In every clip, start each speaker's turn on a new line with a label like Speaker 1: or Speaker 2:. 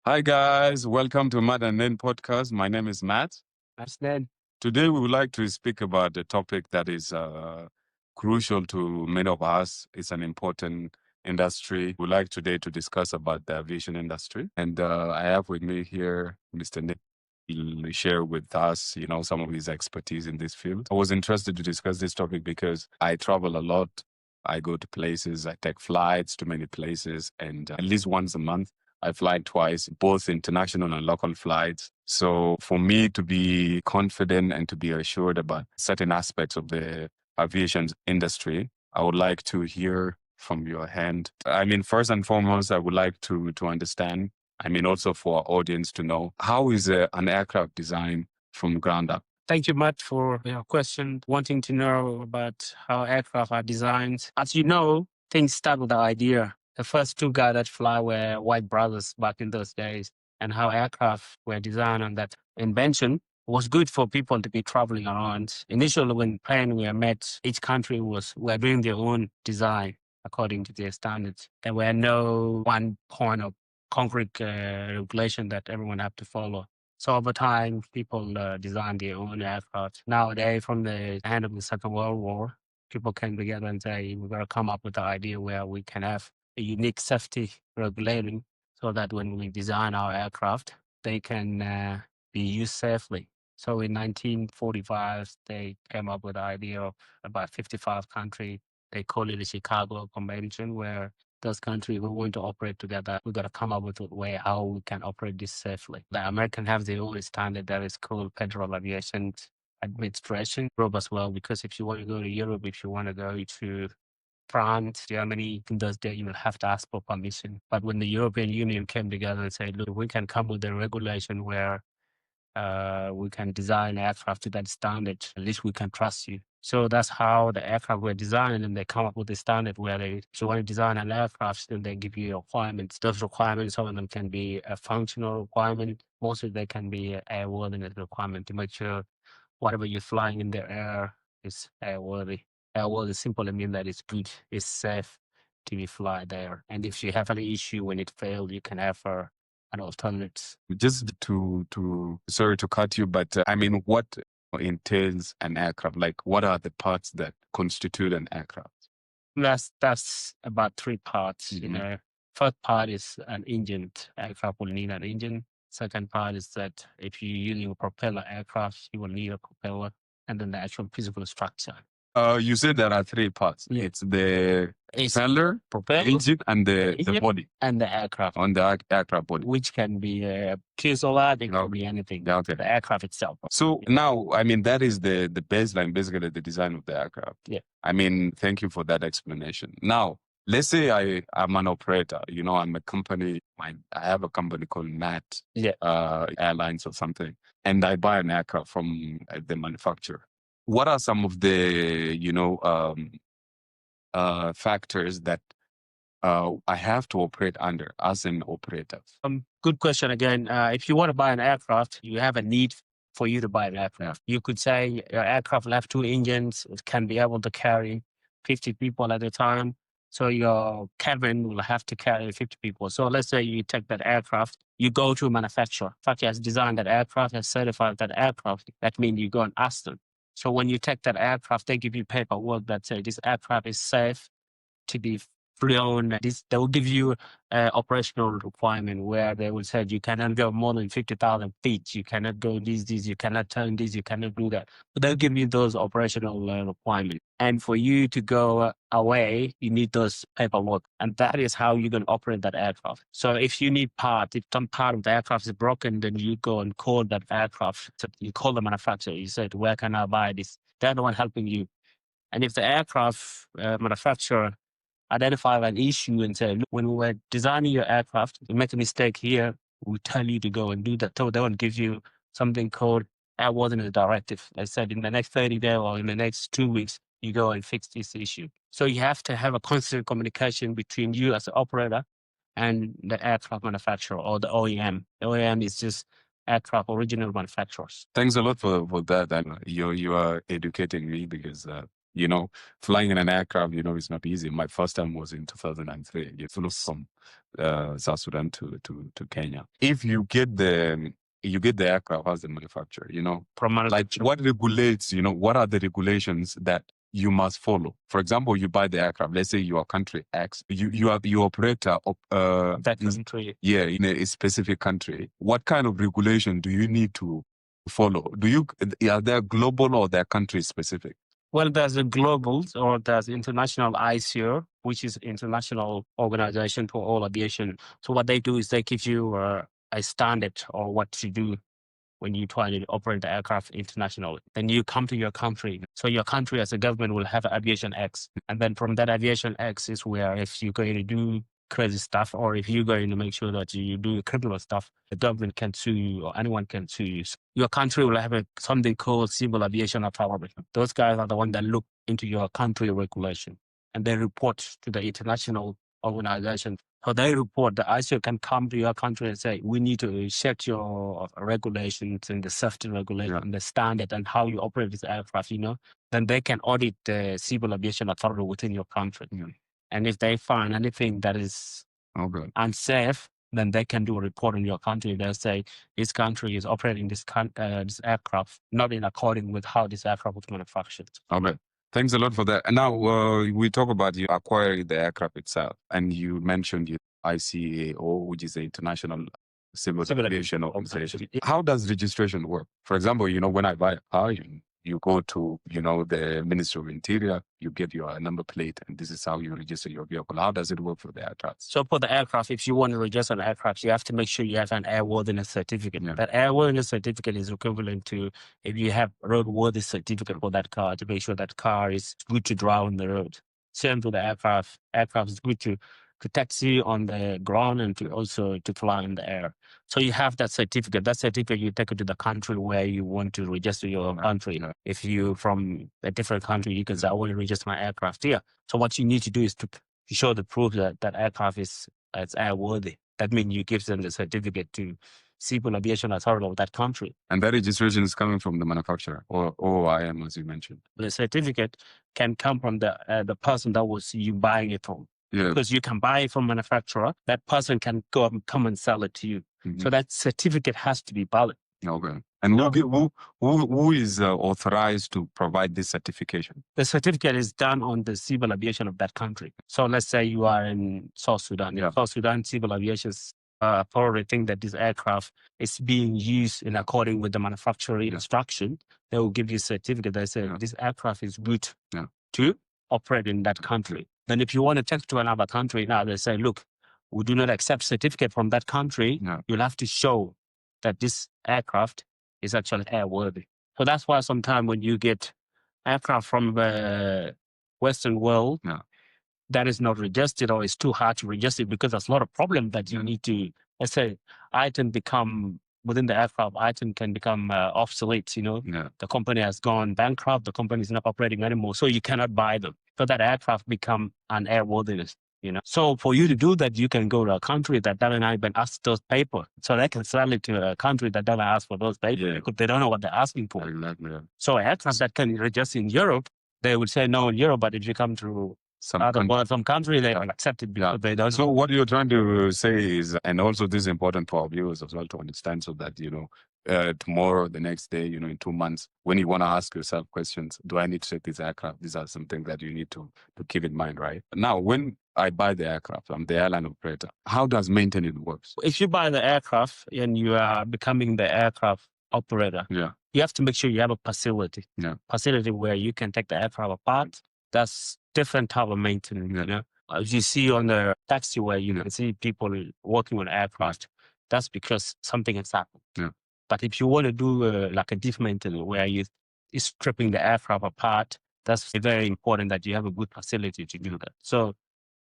Speaker 1: Hi guys, welcome to Matt and Nen podcast. My name is Matt.
Speaker 2: That's Ned.
Speaker 1: Today we would like to speak about a topic that is crucial to many of us. It's an important industry. We'd like today to discuss about the aviation industry. And I have with me here Mr. Nick. He'll share with us, some of his expertise in this field. I was interested to discuss this topic because I travel a lot. I go to places, I take flights to many places, and at least once a month, I fly twice, both international and local flights. So for me to be confident and to be assured about certain aspects of the aviation industry, I would like to hear from your hand. I mean, first and foremost, I would like to understand, also for our audience to know, how is an aircraft designed from ground up?
Speaker 2: Thank you, Matt, for your question. Wanting to know about how aircraft are designed. As you know, things start with the idea. The first two guys that fly were white brothers back in those days, and how aircraft were designed on that invention was good for people to be traveling around. Initially, when plane were made, each country were doing their own design according to their standards. There were no one point of concrete regulation that everyone had to follow. So over time, people design their own aircraft. Nowadays, from the end of the Second World War, people came together and say, we're going to come up with an idea where we can have a unique safety regulating so that when we design our aircraft, they can be used safely. So in 1945, they came up with the idea of about 55 countries. They call it the Chicago Convention, where those countries who want to operate together, we got to come up with a way how we can operate this safely. The American have their own standard that is called Federal Aviation Administration. Europe as well, because if you want to go to Europe, if you want to go to France, Germany, in those days, you will have to ask for permission. But when the European Union came together and said, look, we can come with a regulation where we can design aircraft to that standard, at least we can trust you. So that's how the aircraft were designed, and they come up with a standard where if you want to design an aircraft, then they give you requirements. Those requirements, some of them can be a functional requirement. Mostly they can be an airworthiness requirement to make sure whatever you're flying in the air is airworthy. Airworthy simply means that it's good, it's safe to be fly there. And if you have any issue when it failed, you can have an alternate.
Speaker 1: Just sorry to cut you, but what entails an aircraft? Like, what are the parts that constitute an aircraft?
Speaker 2: That's about three parts.
Speaker 1: Mhm.
Speaker 2: First part is an engine. Aircraft will need an engine. Second part is that if you're using a propeller aircraft, you will need a propeller, and then the actual physical structure.
Speaker 1: You said there are three parts.
Speaker 2: Yeah.
Speaker 1: It's the
Speaker 2: It's
Speaker 1: propeller, engine, and the
Speaker 2: engine
Speaker 1: body
Speaker 2: and the aircraft,
Speaker 1: on the aircraft body.
Speaker 2: which can be a fuselage, it can be anything.
Speaker 1: Yeah, okay.
Speaker 2: The aircraft itself.
Speaker 1: So now, that is the baseline, basically the design of the aircraft.
Speaker 2: Yeah.
Speaker 1: Thank you for that explanation. Now, let's say I'm an operator, I'm a company, I have a company called Matt Airlines or something, and I buy an aircraft from the manufacturer. What are some of the, factors that I have to operate under as an operator?
Speaker 2: Good question again. If you want to buy an aircraft, you have a need for you to buy an aircraft. You could say your aircraft will have two engines. It can be able to carry 50 people at a time. So your cabin will have to carry 50 people. So let's say you take that aircraft, you go to a manufacturer. Factory has designed that aircraft, has certified that aircraft. That means you go and ask them. So when you take that aircraft, they give you paperwork that says this aircraft is safe to be flown. They will give you an operational requirement where they will say you cannot go more than 50,000 feet. You cannot go this, you cannot turn this, you cannot do that. But they'll give you those operational requirements. And for you to go away, you need those paperwork. And that is how you're going to operate that aircraft. So if you need parts, if some part of the aircraft is broken, then you go and call that aircraft. So you call the manufacturer. You said, where can I buy this? They're the one helping you. And if the aircraft manufacturer identify an issue and say, look, when we were designing your aircraft, we make a mistake here, we tell you to go and do that. So they will give you something called Airworthiness Directive. They said in the next 30 days or in the next 2 weeks, you go and fix this issue. So you have to have a constant communication between you as an operator and the aircraft manufacturer or the OEM. The OEM is just aircraft original manufacturers.
Speaker 1: Thanks a lot for that. And you are educating me because You know, flying in an aircraft, you know, is not easy. My first time was in 2003. You flew from South Sudan to Kenya. If you get the aircraft as the manufacturer, you know, like what regulates, you know, what are the regulations that you must follow? For example, you buy the aircraft, let's say you are country X, you operate
Speaker 2: that country.
Speaker 1: Yeah, in a specific country. What kind of regulation do you need to follow? Are they global or they're country specific?
Speaker 2: Well, there's a global or there's international ICAO, which is international organization for all aviation. So what they do is they give you a standard or what to do when you try to operate the aircraft internationally. Then you come to your country. So your country as a government will have Aviation X. And then from that Aviation X is where if you're going to do crazy stuff or if you're going to make sure that you do criminal stuff, the government can sue you or anyone can sue you. So your country will have something called Civil Aviation Authority. Those guys are the ones that look into your country regulation and they report to the international organization. So they report, the ICAO can come to your country and say, we need to check your regulations and the safety regulation, and the standard and how you operate this aircraft, you know. Then they can audit the Civil Aviation Authority within your country. And if they find anything that is unsafe, then they can do a report in your country. They'll say, this country is operating this aircraft not in according with how this aircraft was manufactured.
Speaker 1: Okay. Thanks a lot for that. And now we talk about you acquiring the aircraft itself, and you mentioned the ICAO, which is the International Civil Aviation Organization. How does registration work? For example, you know, when I buy a car, you go to, you know, the Ministry of Interior, you get your number plate, and this is how you register your vehicle. How does it work for the aircraft?
Speaker 2: So for the aircraft, if you want to register an aircraft, you have to make sure you have an airworthiness certificate. That airworthiness certificate is equivalent to if you have roadworthy certificate for that car to make sure that car is good to drive on the road. Same to the aircraft. Aircraft is good to taxi on the ground and to fly in the air. So you have that certificate. That certificate, you take it to the country where you want to register your country. If you from a different country, you can say, I want to register my aircraft here. So what you need to do is to show the proof that that aircraft is airworthy. That means you give them the certificate to Civil Aviation Authority of that country.
Speaker 1: And that registration is coming from the manufacturer or OIM, as you mentioned.
Speaker 2: The certificate can come from the person that was you buying it from. Because you can buy it from manufacturer, that person can come and sell it to you. So that certificate has to be valid.
Speaker 1: Okay. And who is authorized to provide this certification?
Speaker 2: The certificate is done on the civil aviation of that country. So let's say you are in South Sudan. South Sudan Civil Aviation Authority think that this aircraft is being used in according with the manufacturing instruction. They will give you a certificate that says this aircraft is good to operate in that country. Then if you want to take to another country now, they say, look, we do not accept certificate from that country. You'll have to show that this aircraft is actually airworthy. So that's why sometimes when you get aircraft from the Western world that is not registered or it's too hard to register because there's a lot of problems that you need to, let's say, item become within the aircraft, item can become obsolete, you know. The company has gone bankrupt, the company is not operating anymore, so you cannot buy them. So that aircraft become an airworthiness, you know. So for you to do that, you can go to a country that doesn't even ask those papers. So they can sell it to a country that doesn't ask for those papers because they don't know what they're asking for. So aircraft that can register in Europe, they would say no in Europe, but if you come to some country, they will accept it because they don't.
Speaker 1: So what you're trying to say is, and also this is important for our viewers as well to understand, so that, you know, tomorrow, the next day, you know, in 2 months, when you want to ask yourself questions, do I need to take this aircraft? These are some things that you need to keep in mind, right? Now, when I buy the aircraft, I'm the airline operator. How does maintenance work?
Speaker 2: If you buy the aircraft and you are becoming the aircraft operator, you have to make sure you have a facility. Facility where you can take the aircraft apart. That's different type of maintenance. You know, as you see on the taxiway, you can see people working on aircraft. That's because something has happened. But if you want to do like a deep maintenance where you is stripping the aircraft apart, that's very important that you have a good facility to do that. So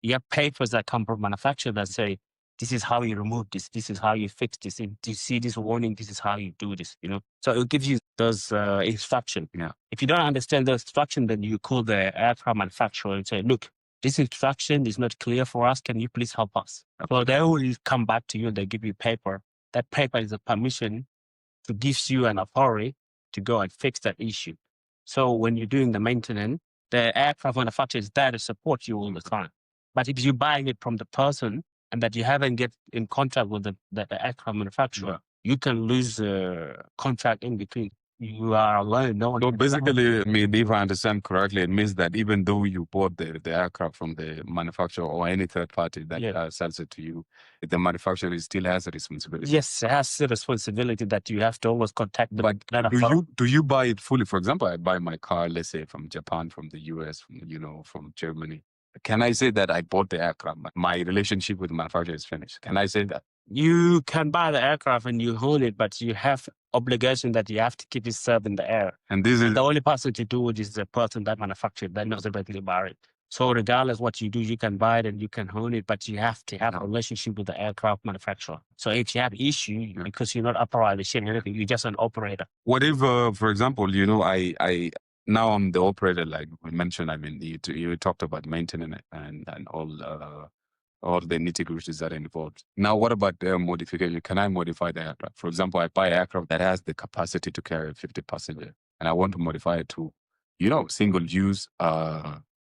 Speaker 2: you have papers that come from manufacturer that say, this is how you remove this. This is how you fix this. If you see this warning, this is how you do this, you know. So it gives you those instructions. If you don't understand the instruction, then you call the aircraft manufacturer and say, look, this instruction is not clear for us. Can you please help us? So they will come back to you and they give you paper. That paper is a permission to give you an authority to go and fix that issue. So when you're doing the maintenance, The aircraft manufacturer is there to support you all the time. But if you're buying it from the person and that you haven't get in contact with the aircraft manufacturer, you can lose the contract in between. You are alone. No one.
Speaker 1: So
Speaker 2: can-
Speaker 1: basically, I mean, if I understand correctly, it means that even though you bought the aircraft from the manufacturer or any third party that
Speaker 2: Yeah.
Speaker 1: sells it to you, the manufacturer still has a responsibility.
Speaker 2: Yes, it has the responsibility that you have to always contact them.
Speaker 1: But do you buy it fully? For example, I buy my car, let's say from Japan, from the US, from Germany. Can I say that I bought the aircraft? My relationship with the manufacturer is finished. Can I say that?
Speaker 2: You can buy the aircraft and you own it, but you have obligation that you have to keep it served in the air.
Speaker 1: And this is
Speaker 2: The only person to do it is the person that manufactured that knows directly about it. So regardless what you do, you can buy it and you can own it, but you have to have a relationship with the aircraft manufacturer. So if you have issue, because you're not authorized to share anything, you're just an operator.
Speaker 1: What if, for example, I now I'm the operator, like we mentioned. I mean, you talked about maintenance and all the nitty-gritties that are involved. Now, what about modification? Can I modify the aircraft? For example, I buy an aircraft that has the capacity to carry 50 passengers, and I want to modify it to, single-use,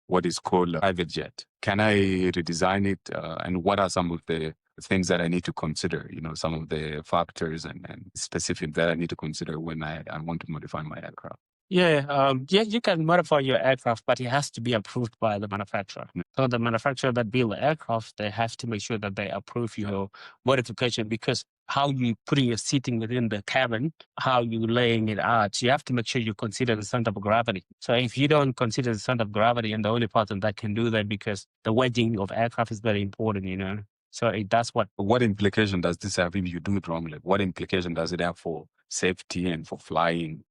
Speaker 1: what is called private jet. Can I redesign it? And what are some of the things that I need to consider? Some of the factors and specific that I need to consider when I want to modify my aircraft.
Speaker 2: Yeah, you can modify your aircraft, but it has to be approved by the manufacturer. So the manufacturer that build the aircraft, they have to make sure that they approve your modification, because how you putting your seating within the cabin, how you laying it out, you have to make sure you consider the center of gravity. So if you don't consider the center of gravity, and the only person that can do that, because the wedging of aircraft is very important, So that's what
Speaker 1: implication does this have if you do it wrong? Like, what implication does it have for safety and for flying?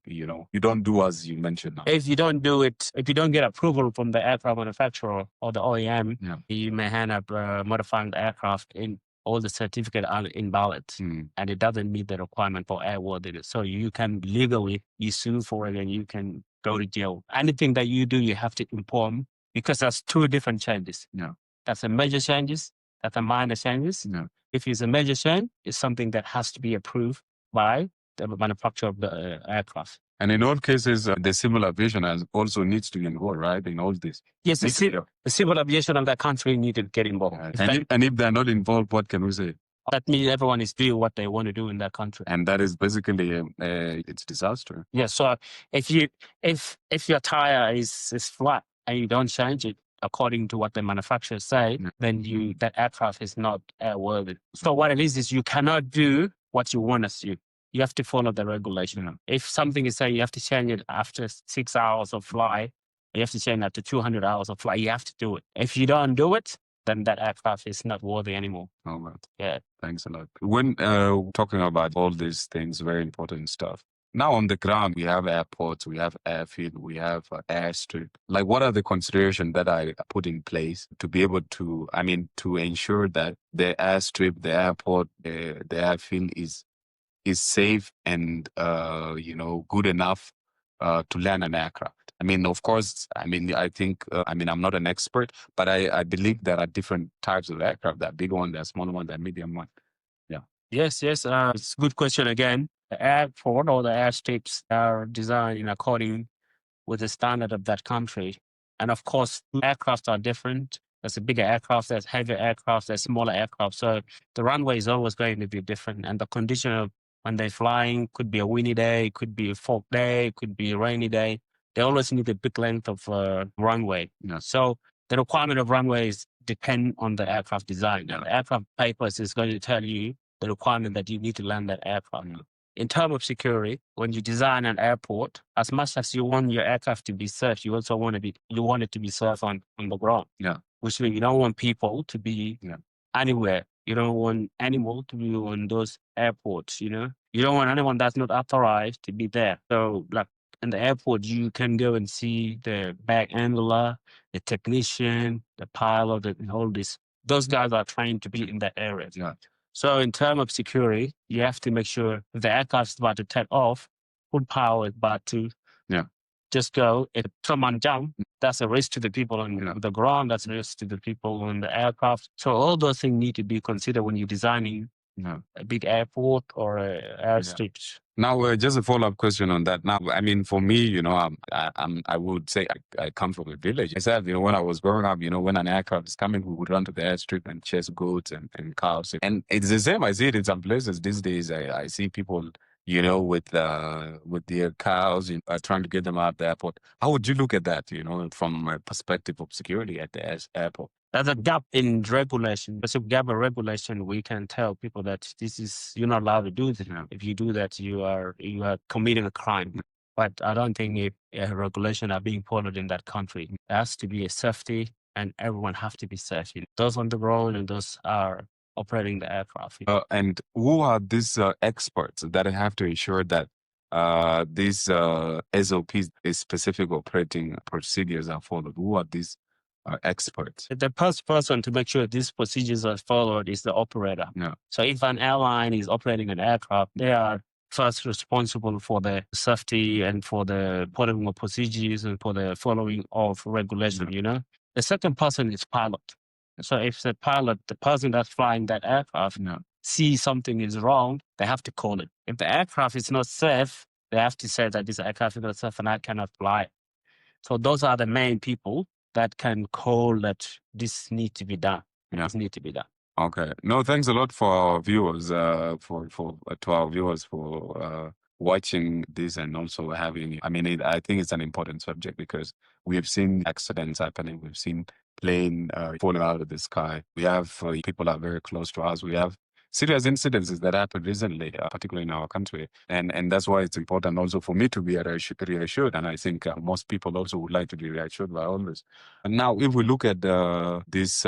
Speaker 1: You don't do as you mentioned now.
Speaker 2: If you don't do it, if you don't get approval from the aircraft manufacturer or the OEM, you may end up modifying the aircraft in all the certificates are invalid, and it doesn't meet the requirement for airworthiness. So you can legally you sue for it and you can go to jail. Anything that you do, you have to inform, because that's two different changes. That's a major changes. That's a minor changes. If it's a major change, it's something that has to be approved by the manufacturer of the aircraft.
Speaker 1: And in all cases, the civil aviation also needs to be involved, right, in all this.
Speaker 2: Yes, the civil aviation of that country need to get involved.
Speaker 1: And if they're not involved, what can we say?
Speaker 2: That means everyone is doing what they want to do in that country.
Speaker 1: And that is basically it's disaster.
Speaker 2: Yeah, so if your tire is flat and you don't change it according to what the manufacturers say, then that aircraft is not airworthy. So what it is you cannot do what you want to do. You have to follow the regulation. If something is saying you have to change it after 6 hours of flight, you have to change it after 200 hours of flight, you have to do it. If you don't do it, then that aircraft is not worthy anymore.
Speaker 1: Oh, man.
Speaker 2: Yeah.
Speaker 1: Thanks a lot. When talking about all these things, very important stuff. Now on the ground, we have airports, we have airfield, we have airstrip. Like, what are the considerations that I put in place to be able to, to ensure that the airstrip, the airport, the airfield is safe and, good enough to land an aircraft? Of course, I think, I'm not an expert, but I believe there are different types of aircraft. There are big ones, there are small ones, there are medium ones. Yeah.
Speaker 2: Yes. It's a good question again. The airport or the airstrips are designed in according with the standard of that country. And of course, aircraft are different. There's a bigger aircraft, there's heavier aircraft, there's smaller aircraft. So the runway is always going to be different. And the condition of when they're flying could be a windy day, it could be a fog day, it could be a rainy day. They always need a big length of runway. So the requirement of runways depend on the aircraft design. The aircraft papers is going to tell you the requirement that you need to land that aircraft. In terms of security, when you design an airport, as much as you want your aircraft to be safe, you also want it to be safe on the ground. Which means you don't want people to be anywhere. You don't want animals to be on those airports, You don't want anyone that's not authorized to be there. So, like in the airport, you can go and see the back handler, the technician, the pilot, and all this. Those guys are trained to be in that area. So in terms of security, you have to make sure if the aircraft is about to take off, full power is about to just go. If someone jump, that's a risk to the people on the ground, that's a risk to the people on the aircraft. So all those things need to be considered when you're designing
Speaker 1: No.
Speaker 2: a big airport or a airstrip.
Speaker 1: Now, just a follow-up question on that. Now, I mean, for me, I would say I come from a village. I said, when I was growing up, when an aircraft is coming, we would run to the airstrip and chase goats and cows. And it's the same. I see it in some places these days. I see people, with their cows, trying to get them out the airport. How would you look at that, from a perspective of security at the airport?
Speaker 2: There's a gap in regulation. Because if we have a regulation, we can tell people that you're not allowed to do this.
Speaker 1: Yeah.
Speaker 2: If you do that, you are committing a crime. But I don't think if regulations are being followed in that country. There has to be a safety, and everyone has to be safe. Those on the road and those are operating the aircraft.
Speaker 1: And who are these experts that have to ensure that these SOPs, these specific operating procedures are followed? Who are these experts?
Speaker 2: The first person to make sure these procedures are followed is the operator.
Speaker 1: Yeah.
Speaker 2: So if an airline is operating an aircraft, they are first responsible for the safety and for the following of procedures and for the following of regulation, The second person is pilot. So if the pilot, the person that's flying that aircraft, sees something is wrong, they have to call it. If the aircraft is not safe, they have to say that this aircraft is not safe and I cannot fly. So those are the main people that can call that this need to be done.
Speaker 1: Yeah.
Speaker 2: This need to be done.
Speaker 1: Okay. No, thanks a lot for our viewers, to our viewers for watching this and also having. I mean, I think it's an important subject because we have seen accidents happening. We've seen plane falling out of the sky. We have people are very close to us. We have serious incidences that happened recently, particularly in our country, and that's why it's important also for me to be reassured. And I think most people also would like to be reassured by all this. And now, if we look at this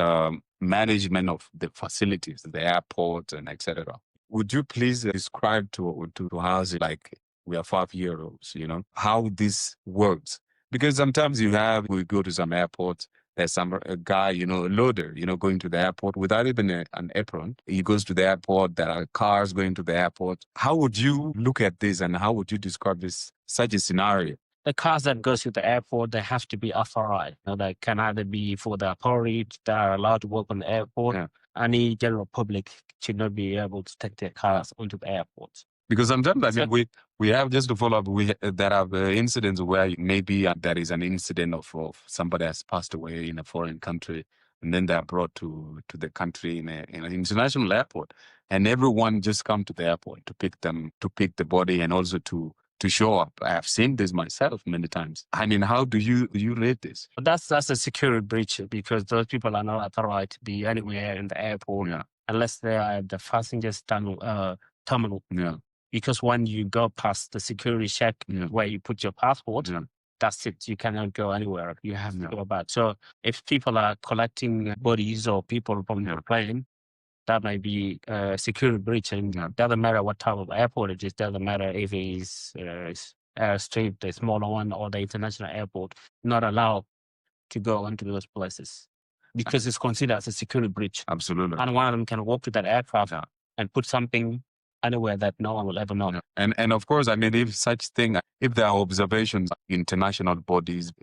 Speaker 1: management of the facilities, the airport, and etc., would you please describe to us, like we are 5-year-olds, how this works? Because sometimes we go to some airports. There's a guy, a loader, going to the airport without even an apron. He goes to the airport. There are cars going to the airport. How would you look at this and how would you describe such a scenario?
Speaker 2: The cars that goes to the airport, they have to be authorized. They can either be for the authority that are allowed to work on the airport.
Speaker 1: Yeah.
Speaker 2: Any general public should not be able to take their cars onto the airport.
Speaker 1: Because sometimes, I mean, we have, just to follow up, there are incidents where maybe there is an incident of somebody has passed away in a foreign country, and then they are brought to the country in an international airport, and everyone just come to the airport to pick the body, and also to show up. I have seen this myself many times. I mean, how do you rate this?
Speaker 2: That's a security breach because those people are not authorized to be anywhere in the airport unless they are at the passengers terminal.
Speaker 1: Yeah.
Speaker 2: Because when you go past the security check where you put your passport, that's it. You cannot go anywhere. You have to go back. So if people are collecting bodies or people from the plane, that might be a security breach. And it doesn't matter what type of airport it is. Doesn't matter if it's airstrip, the smaller one, or the international airport. Not allowed to go into those places because it's considered as a security breach.
Speaker 1: Absolutely.
Speaker 2: And one of them can walk to that aircraft and put something anywhere that no one will ever know.
Speaker 1: And of course, I mean, if there are observations, international bodies,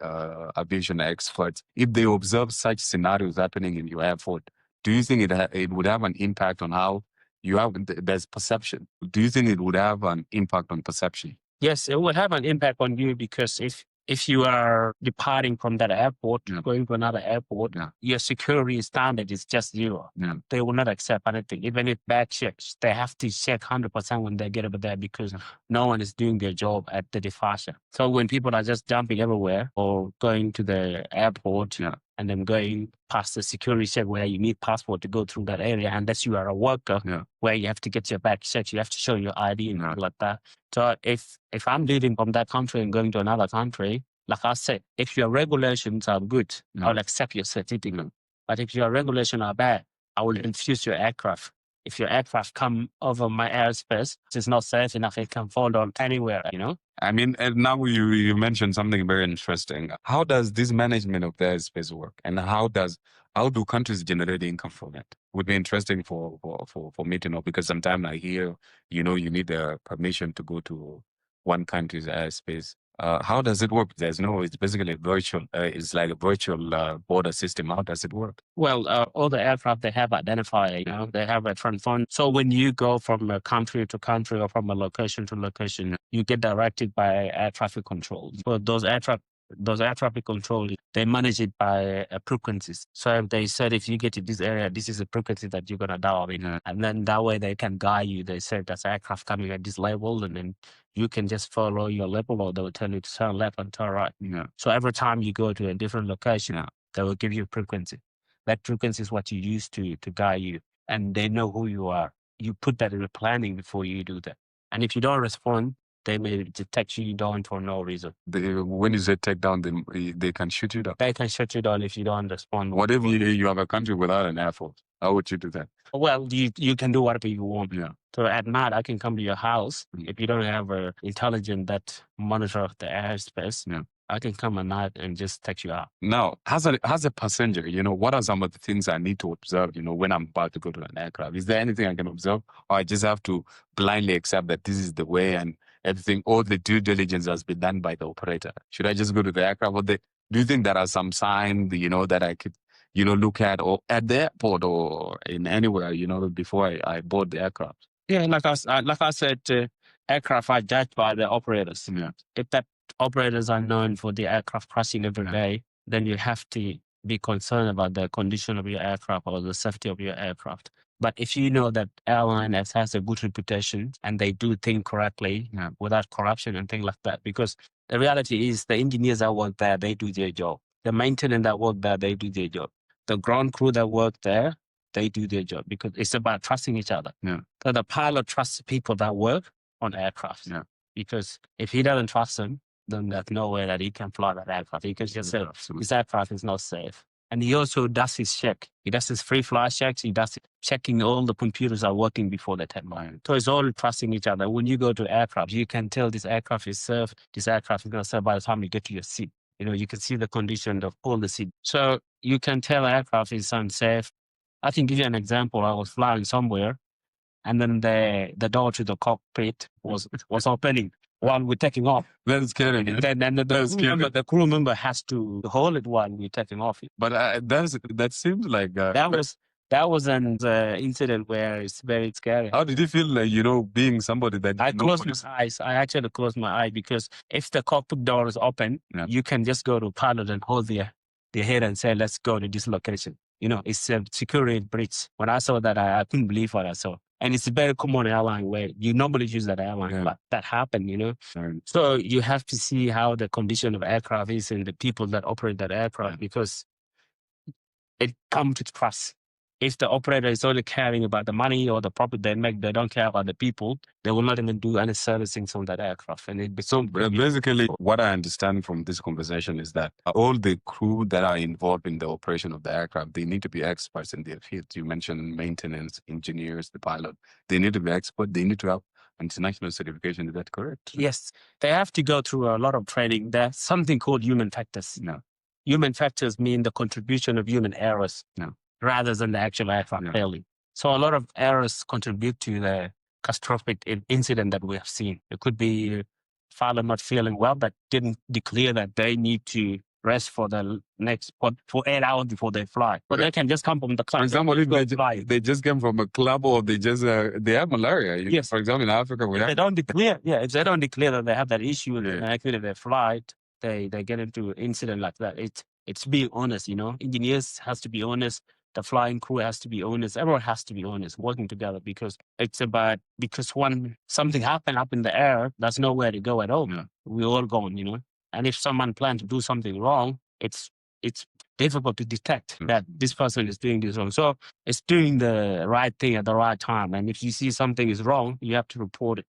Speaker 1: aviation experts, if they observe such scenarios happening in your airport, do you think it would have an impact on how there's perception? Do you think it would have an impact on perception?
Speaker 2: Yes, it will have an impact on you because if you are departing from that airport, going to another airport, your security standard is just zero. They will not accept anything. Even if bag checks, they have to check 100% when they get over there because no one is doing their job at the departure. So when people are just jumping everywhere or going to the airport and then going past the security check where you need passport to go through that area, unless you are a worker where you have to get your bag checked, you have to show your ID and like that. So if I'm leaving from that country and going to another country, like I said, if your regulations are good, I'll accept your certificate. But if your regulations are bad, I will refuse your aircraft. If your aircraft come over my airspace, it's not safe enough, it can fall down anywhere,
Speaker 1: I mean, and now you mentioned something very interesting. How does this management of the airspace work? And how do countries generate income from it? Would be interesting for me to know, because sometimes I hear, you need a permission to go to one country's airspace. How does it work? It's basically virtual. It's like a virtual border system. How does it work?
Speaker 2: Well, all the aircraft, they have identifier, they have a transponder. So when you go from a country to country or from a location to location, you get directed by air traffic control. So those air traffic control, they manage it by frequencies. So if they said, if you get to this area, this is a frequency that you're going to dial in. And then that way they can guide you. They said there's aircraft coming at this level, and then you can just follow your level, or they will tell you to turn left and turn right. So every time you go to a different location, they will give you a frequency. That frequency is what you use to guide you, and they know who you are. You put that in the planning before you do that. And if you don't respond, they may detect you down for no reason.
Speaker 1: When you say take down, they can shoot you down.
Speaker 2: They can shut you down if you don't respond.
Speaker 1: What if you have a country without an air force? How would you do that?
Speaker 2: Well, you can do whatever you want. So at night, I can come to your house. If you don't have an intelligence that monitor the airspace, I can come at night and just take you out.
Speaker 1: Now, as a passenger, what are some of the things I need to observe, when I'm about to go to an aircraft? Is there anything I can observe? Or I just have to blindly accept that this is the way and everything, all the due diligence has been done by the operator? Should I just go to the aircraft? Or do you think there are some signs, that I could, look at, or at the airport or in anywhere, before I board the aircraft?
Speaker 2: Yeah, like I said, aircraft are judged by the operators. If that operators are known for the aircraft crashing every day, then you have to be concerned about the condition of your aircraft or the safety of your aircraft. But if you know that airline has a good reputation and they do things correctly without corruption and things like that, because the reality is the engineers that work there, they do their job. The maintenance that work there, they do their job. The ground crew that work there, they do their job, because it's about trusting each other. So the pilot trusts people that work on aircraft. Because if he doesn't trust them, then there's no way that he can fly that aircraft. He can just say, this aircraft is not safe. And he also does his check. He does his free flight checks. He does checking all the computers are working before the take off. So it's all trusting each other. When you go to aircraft, you can tell this aircraft is safe. This aircraft is going to serve by the time you get to your seat. You can see the condition of all the seats. So you can tell aircraft is unsafe. I can give you an example. I was flying somewhere, and then the door to the cockpit was opening while we're taking off.
Speaker 1: That's scary.
Speaker 2: And then the crew member has to hold it while we're taking off.
Speaker 1: But that seems like
Speaker 2: that was an incident where it's very scary.
Speaker 1: How did you feel like, being somebody that
Speaker 2: I closed my eyes. I actually closed my eye, because if the cockpit door is open, you can just go to pilot and hold their head and say, let's go to this location. It's a security breach. When I saw that, I couldn't believe what I saw. And it's a very common airline where you normally use that airline, but that happened, So you have to see how the condition of aircraft is and the people that operate that aircraft, because it comes to trust. If the operator is only caring about the money or the profit they make, they don't care about the people, they will not even do any servicing on that aircraft. And
Speaker 1: so basically, what I understand from this conversation is that all the crew that are involved in the operation of the aircraft, they need to be experts in their field. You mentioned maintenance, engineers, the pilot. They need to be expert. They need to have international certification. Is that correct?
Speaker 2: Yes. They have to go through a lot of training. There's something called human factors. Human factors mean the contribution of human errors. Rather than the actual aircraft failing. So a lot of errors contribute to the catastrophic incident that we have seen. It could be pilot not feeling well, but didn't declare that they need to rest for the next for 8 hours before they fly. But they can just come from the club.
Speaker 1: For example, if they just came from a club, or they just they have malaria.
Speaker 2: Yes.
Speaker 1: For example, in Africa,
Speaker 2: if they don't declare that they have that issue and actually their flight, they get into an incident like that. It's being honest, Engineers has to be honest. The flying crew has to be honest. Everyone has to be honest, working together, because when something happened up in the air, there's nowhere to go at all. We're all gone, And if someone plans to do something wrong, it's difficult to detect that this person is doing this wrong. So it's doing the right thing at the right time. And if you see something is wrong, you have to report it.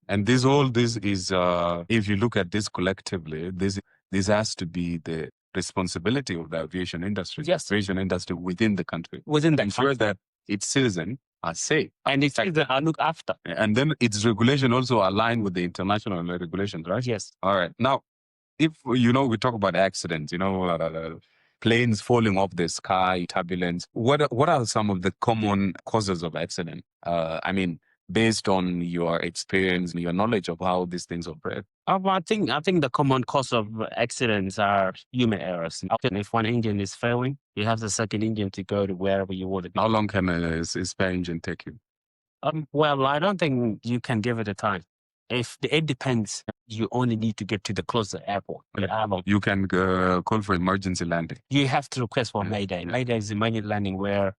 Speaker 1: And this is if you look at this collectively, this has to be the responsibility of the aviation industry.
Speaker 2: Yes.
Speaker 1: Aviation industry within the country.
Speaker 2: Ensure
Speaker 1: that its citizens are safe.
Speaker 2: And its citizens are looked after.
Speaker 1: And then its regulation also align with the international regulations, right?
Speaker 2: Yes.
Speaker 1: All right. Now, if, we talk about accidents, planes falling off the sky, turbulence, what are some of the common causes of accident? based on your experience and your knowledge of how these things operate?
Speaker 2: I think the common cause of accidents are human errors. Often, if one engine is failing, you have the second engine to go to wherever you want to go.
Speaker 1: How long can a spare engine take you?
Speaker 2: Well, I don't think you can give it a time. It depends, you only need to get to the closest airport.
Speaker 1: You can call for emergency landing.
Speaker 2: You have to request for Mayday. Mayday is emergency landing where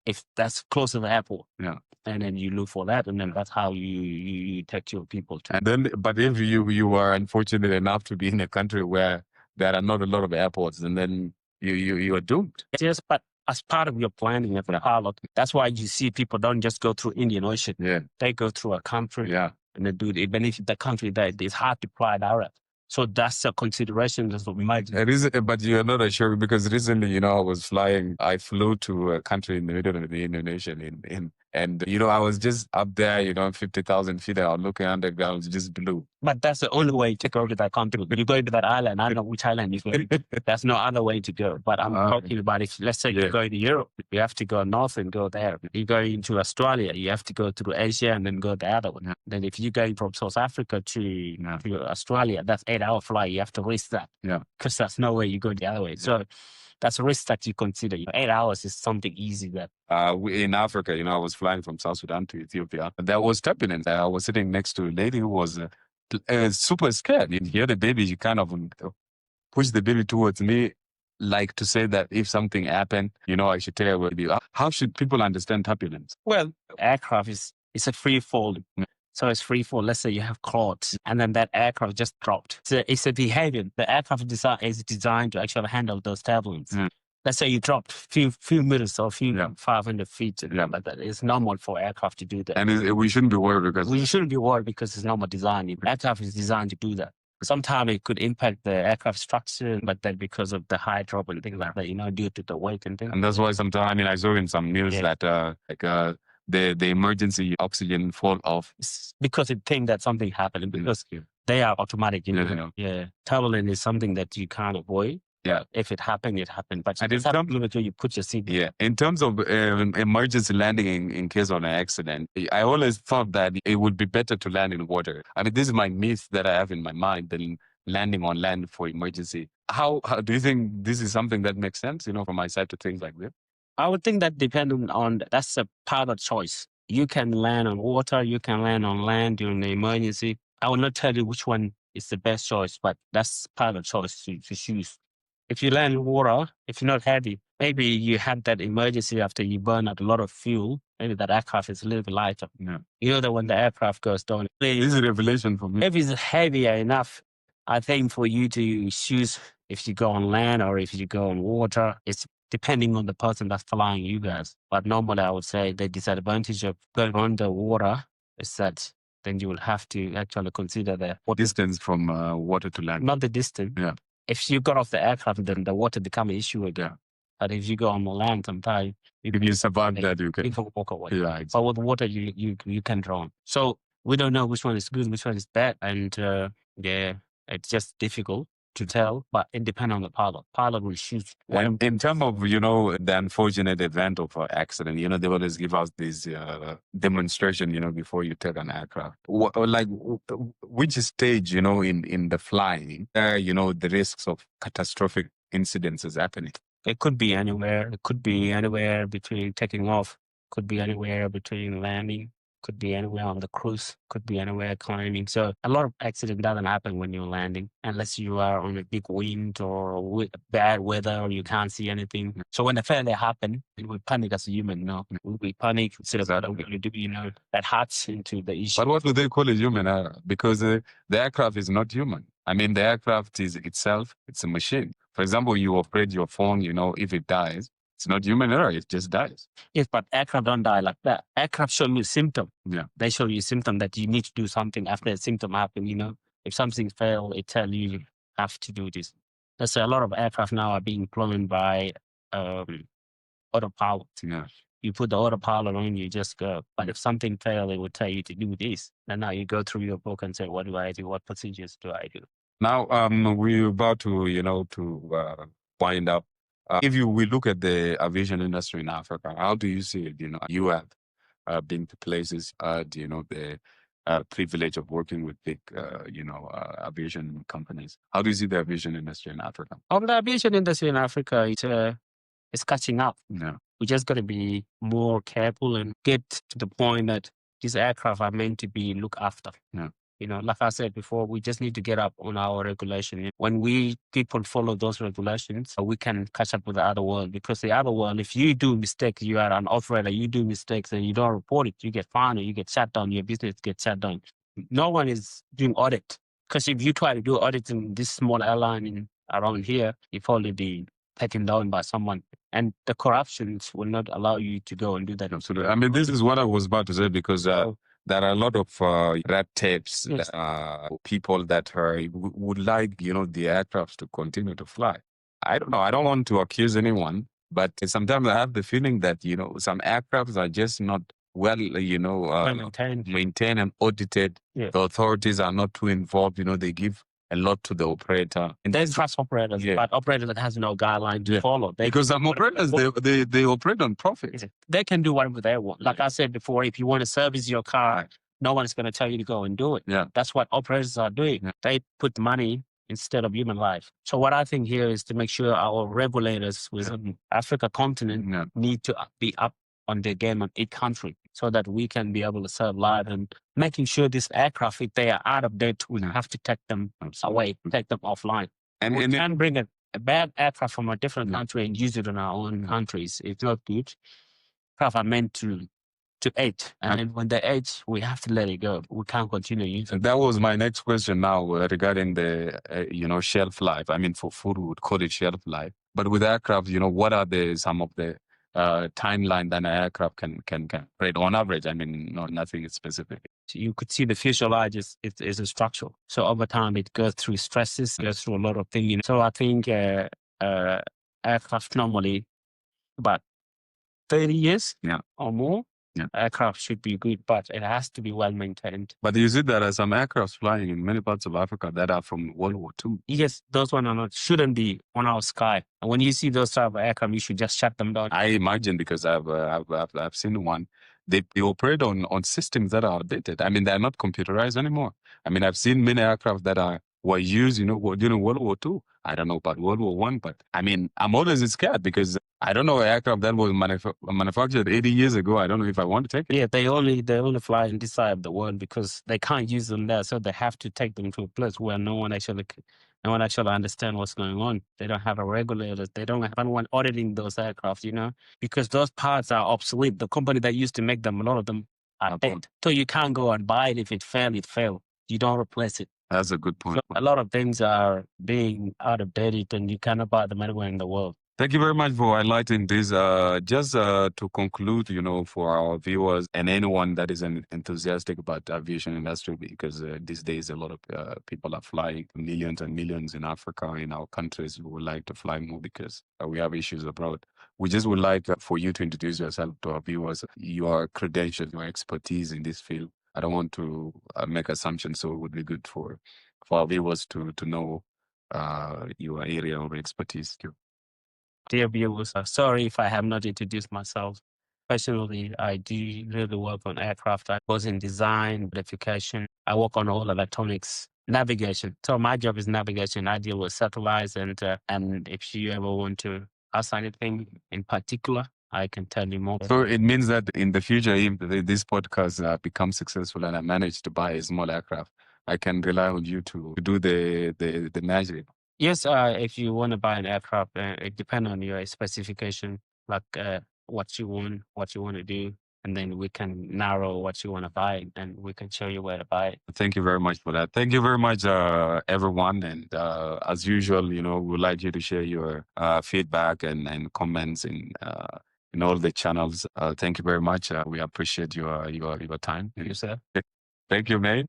Speaker 2: if that's close to the airport.
Speaker 1: Yeah.
Speaker 2: And then you look for that, and then that's how you take your people to.
Speaker 1: And then, but if you are unfortunate enough to be in a country where there are not a lot of airports, and then you are doomed.
Speaker 2: Yes, but as part of your planning as a pilot, that's why you see people don't just go through Indian Ocean.
Speaker 1: Yeah.
Speaker 2: They go through a country.
Speaker 1: Yeah.
Speaker 2: And they do it, even if the country that it's hard to fly direct. So that's a consideration. That's what we might do.
Speaker 1: But you're not sure, because recently, I flew to a country in the middle of the Indonesian and I was just up there, 50,000 feet. I was looking underground, it's just blue.
Speaker 2: But that's the only way to go to that country. When you go to that island, I don't know which island you're going to. There's no other way to go. But I'm talking about if, let's say, you go to Europe, you have to go north and go there. You go into Australia, you have to go through Asia and then go the other one. Then if you're going from South Africa to Australia, that's 8-hour flight. You have to risk that.
Speaker 1: Yeah.
Speaker 2: Because there's no way you go the other way. So that's a risk that you consider. 8 hours is something easy that.
Speaker 1: In Africa, I was flying from South Sudan to Ethiopia. There was turbulence. I was sitting next to a lady who was super scared. You hear the baby, you kind of push the baby towards me, like to say that if something happened, I should tell her where to be. How should people understand turbulence?
Speaker 2: Well, aircraft it's a free fall. So it's free fall. Let's say you have clouds, and then that aircraft just dropped. So it's a behavior. The aircraft is designed to actually handle those turbulence. Let's say you dropped few meters or 500 feet. Like that. It's normal for aircraft to do that.
Speaker 1: And we shouldn't be worried because
Speaker 2: it's normal design. The aircraft is designed to do that. Sometimes it could impact the aircraft structure, but then because of the high drop and things like that, due to the weight and things.
Speaker 1: And that's why sometimes, I saw in some news that the emergency oxygen fall off.
Speaker 2: It's because it think that something happened, because they are automatic. Turbulence is something that you can't avoid.
Speaker 1: Yeah.
Speaker 2: If it happened, it happened. But you put your seat.
Speaker 1: Yeah. In terms of emergency landing in case of an accident, I always thought that it would be better to land in water. This is my myth that I have in my mind, than landing on land for emergency. How do you think this is something that makes sense, from my side to things like this?
Speaker 2: I would think that depending on, that's a pilot choice. You can land on water, you can land on land during the emergency. I will not tell you which one is the best choice, but that's pilot choice to choose. If you land in water, if you're not heavy, maybe you had that emergency after you burn out a lot of fuel, maybe that aircraft is a little bit lighter. Yeah. That when the aircraft goes down.
Speaker 1: This is a revelation for me.
Speaker 2: If it's heavier enough, I think for you to choose if you go on land or if you go on water, it's depending on the person that's flying you guys. But normally I would say the disadvantage of going underwater is that then you will have to actually consider the
Speaker 1: distance from water to land.
Speaker 2: Not the distance.
Speaker 1: Yeah.
Speaker 2: If you got off the aircraft, then the water become an issue again. But if you go on the land, sometimes
Speaker 1: if you survive that, you can
Speaker 2: walk away.
Speaker 1: Yeah, exactly.
Speaker 2: But with water, you can drown. So we don't know which one is good, which one is bad, and it's just difficult to tell. But it depends on the pilot. Pilot will choose.
Speaker 1: In terms of the unfortunate event of an accident, they always give us this demonstration, before you take an aircraft. Which stage, in the flying, the risks of catastrophic incidents is happening?
Speaker 2: It could be anywhere. It could be anywhere between taking off. Could be anywhere between landing. Could be anywhere on the cruise. Could be anywhere climbing. So a lot of accident doesn't happen when you're landing, unless you are on a big wind or bad weather or you can't see anything. So when the failure happens, we panic as a human. We panic instead of that hearts into the issue.
Speaker 1: But what do they call a human error? Because the aircraft is not human. The aircraft is itself, it's a machine. For example, you operate your phone, if it dies, it's not human error, it just dies.
Speaker 2: Yes, but aircraft don't die like that. Aircraft show you symptom.
Speaker 1: Yeah.
Speaker 2: They show you symptom that you need to do something after a symptom happen, If something fails, it tell you have to do this. That's a lot of aircraft now are being flown by autopilot.
Speaker 1: Yeah.
Speaker 2: You put the autopilot on, you just go. But if something fails, it will tell you to do this. And now you go through your book and say, what do I do? What procedures do I do?
Speaker 1: Now, we're about to, to wind up. If we look at the aviation industry in Africa, how do you see it? You have been to places, the privilege of working with big, aviation companies. How do you see the aviation industry in Africa?
Speaker 2: The aviation industry in Africa, it's catching up.
Speaker 1: Yeah.
Speaker 2: We just got to be more careful and get to the point that these aircraft are meant to be looked after.
Speaker 1: Yeah.
Speaker 2: Like I said before, we just need to get up on our regulation. When we people follow those regulations, we can catch up with the other world. Because the other world, if you do mistakes, you are an operator, you do mistakes and you don't report it, you get fined or you get shut down, your business gets shut down. No one is doing audit. Because if you try to do audit in this small airline around here, you'll probably be taken down by someone. And the corruptions will not allow you to go and do that.
Speaker 1: Absolutely. I mean, this is what I was about to say, because there are a lot of red tapes,
Speaker 2: Yes.
Speaker 1: people that would like, the aircrafts to continue to fly. I don't know. I don't want to accuse anyone, but sometimes I have the feeling that, some aircrafts are just not well, maintained and audited.
Speaker 2: Yeah.
Speaker 1: The authorities are not too involved. They give a lot to the operator.
Speaker 2: And there's trust operators, but operators that has no guideline to follow.
Speaker 1: Because some operators, they operate on profit.
Speaker 2: They can do whatever they want. Like I said before, if you want to service your car, no one's going to tell you to go and do it.
Speaker 1: Yeah.
Speaker 2: That's what operators are doing. Yeah. They put money instead of human life. So what I think here is to make sure our regulators within Africa continent need to be up on their game on each country, so that we can be able to serve live, and making sure this aircraft, if they are out of date, we have to take them away, take them offline. And we can bring a bad aircraft from a different country and use it in our own countries. It's not good. Aircraft are meant to age, and when they age, we have to let it go. We can't continue using it.
Speaker 1: That was my next question now regarding the shelf life. I mean, for food, we would call it shelf life, but with aircraft, what are some of the timeline that an aircraft can rate on average? I mean, nothing specific.
Speaker 2: So you could see the fuselage is a structure. So over time, it goes through stresses, goes through a lot of things. So I think aircraft normally about 30 years or more. Yeah. Aircraft should be good, but it has to be well maintained.
Speaker 1: But you see there are some aircraft flying in many parts of Africa that are from World War II.
Speaker 2: Yes, those ones shouldn't be on our sky. And when you see those type of aircraft, you should just shut them down.
Speaker 1: I imagine, because I've seen one. They operate on systems that are outdated. I mean, they're not computerized anymore. I mean, I've seen many aircraft that were used, during World War II. I don't know about World War I, but I mean, I'm always scared because I don't know an aircraft that was manufactured 80 years ago. I don't know if I want to take it.
Speaker 2: Yeah, they only fly in this side of the world because they can't use them there, so they have to take them to a place where no one actually understands what's going on. They don't have a regulator. They don't have anyone auditing those aircraft, because those parts are obsolete. The company that used to make them, a lot of them are dead. So you can't go and buy it. If it failed. You don't replace it.
Speaker 1: That's a good point.
Speaker 2: So a lot of things are being out of date, and you cannot buy them anywhere in the world.
Speaker 1: Thank you very much for highlighting this. Just to conclude, for our viewers and anyone that is enthusiastic about the aviation industry, because these days a lot of people are flying, millions and millions in Africa, in our countries. We would like to fly more because we have issues abroad. We just would like for you to introduce yourself to our viewers, your credentials, your expertise in this field. I don't want to make assumptions, so it would be good for our viewers to know your area of expertise too.
Speaker 2: Dear viewers, sorry if I have not introduced myself. Personally, I do really work on aircraft. I was in design, modification. I work on all electronics, navigation. So my job is navigation. I deal with satellites, and if you ever want to ask anything in particular, I can tell you more.
Speaker 1: So it means that in the future, if this podcast becomes successful and I manage to buy a small aircraft, I can rely on you to do the magic.
Speaker 2: Yes, if you want to buy an aircraft, it depends on your specification, like what you want to do, and then we can narrow what you want to buy, and we can show you where to buy it.
Speaker 1: Thank you very much for that. Thank you very much, everyone. And as usual, we would like you to share your feedback and comments in all the channels. Thank you very much. We appreciate your time.
Speaker 2: Thank you, sir.
Speaker 1: Thank you, mate.